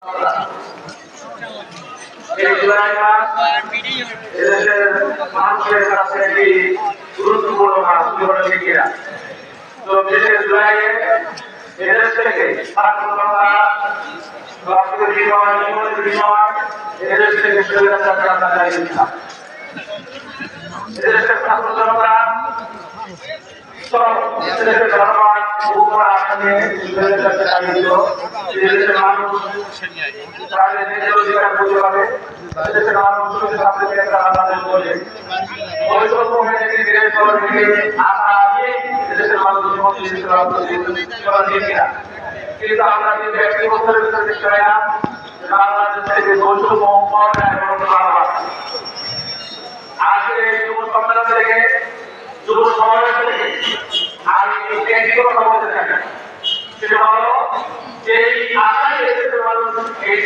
এই জুলাই মাস এদেশের মানুষের কাছে একটি গুরুত্বপূর্ণ মাস জীবনীরা। 24শে জুলাইয়ে এদেশ থেকে ছাত্ররা এদেশ থেকে স্বৈরাচার যাত্রা চালিয়েছিলাম। এদেশের ছাত্র জনতা এদেশের জনগণ উপর আসনে স্বৈরাচার চালিয়েছিল। এদেশের মানুষ তাদের নিজের অধিকার বুঝে পাবে। এদেশের মানুষ আলাদা বলে বৈষম্য হয়ে দেশ চলে থেকে আশা আছে এদেশের মানুষ কিনা। কিন্তু আমরা কিন্তু একটি বছরের ভিতরে দেখতে পাই না বাংলাদেশ থেকে বৈষম্য আজকে এই যুব সম্মেলন থেকে যুব সমাবেশ থেকে আমি একটি কথা বলতে চাই, সেটা হলো যে আশায় এদেশের মানুষ এই